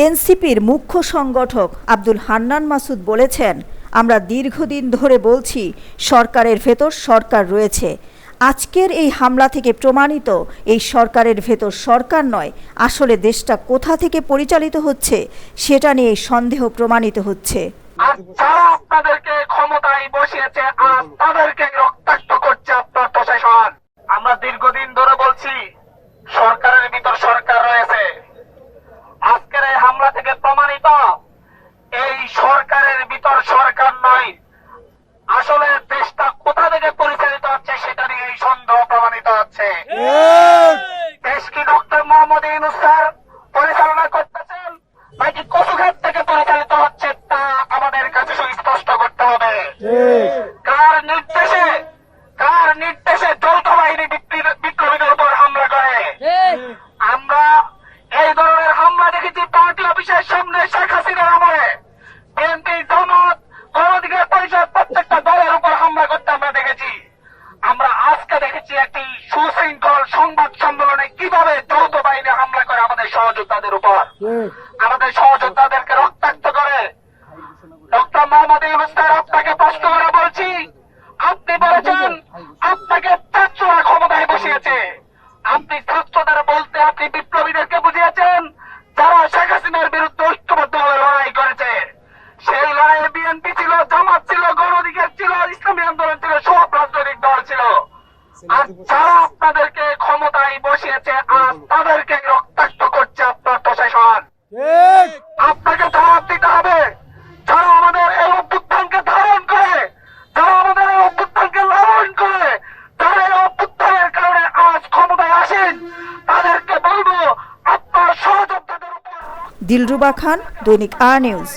এনসিপির মুখ্য সংগঠক আব্দুল হান্নান মাসুদ বলেছেন, আমরা দীর্ঘদিন ধরে বলছি সরকারের ভেতর সরকার রয়েছে। আজকের এই হামলা থেকে প্রমাণিত এই সরকারের ভেতর সরকার নয়, আসলে দেশটা কোথা থেকে পরিচালিত হচ্ছে সেটা নিয়ে সন্দেহ প্রমাণিত হচ্ছে। যারা আপনাদেরকে ক্ষমতায় বসিয়েছে আজ তাদেরকে রক্তাক্ত করছে আপনার প্রশাসন। আমরা দীর্ঘদিন ধরে বলছি সরকারের ভিতর সরকার রয়েছে। আজকের এই হামলা থেকে প্রমাণিত এই সরকারের ভিতর সরকার নয়, আসলে দেশটা কোথা থেকে পরিচালিত হচ্ছে সেটা নিয়ে এই সন্দেহ প্রমাণিত হচ্ছে। দেশ কি ডক্টর মোহাম্মদ ইউনূস স্যার পরিচালনা করতেছেন নাকি কচুঘাট থেকে পরিচালিত হচ্ছে তা আমাদের কাছে সুস্পষ্ট করতে হবে। কার নির্দেশে যৌথ বাহিনী বিপ্লবীদের উপর হামলা করে? আমরা এই ধরনের হামলা দেখেছি পার্টি অফিসের সামনে শেখ হাসিনার আমলে। বিএনপি, জামাত, গণঅধিকার পরিষদ প্রত্যেকটা দলের উপর হামলা করতে আমরা দেখেছি। আমরা আজকে দেখেছি একটি সুশৃঙ্খল সংবাদ সম্মেলনে কিভাবে যৌথ বাহিনী হামলা করে আমাদের সহযোদ্ধাদের উপর, আমাদের সহযোদ্ধাদেরকে রক্তাক্ত করে। ডক্টর মোহাম্মদ ইউনূস স্যার, আপনাকে প্রশ্ন করে বলছি, আপনি বলেছেন আপনাকে ছাত্ররা ক্ষমতায় বসিয়েছে। আপনি ছাত্রদের বলতে আপনি বিপ্লবীদেরকে বুঝিয়েছেন যারা শেখ হাসিনার বিরুদ্ধে ঐক্যবদ্ধভাবে লড়াই করেছে। সেই লড়াইয়ে বিএনপি ছিল, জামাত ছিল, গণঅধিকার ছিল, ইসলামী আন্দোলন ছিল, সব রাজনৈতিক দল ছিল। আর যারা আপনাদেরকে ক্ষমতায় বসিয়েছে আজ তাদেরকে রক্তাক্ত করছে আপনার প্রশাসন। আপনাকে জবাব দিতে হবে। যারা আমাদের এই অভ্যুত্থানকে ধারণ করে, যারা আমাদের এই অভ্যুত্থানকে লালন করে, যারা এই অভ্যুত্থানের কারণে আজ ক্ষমতায় আসেন, তাদেরকে বলবো আপনার সহযোদ্ধাদের উপর। দিলরুবা খান, দৈনিক আ নিউজ।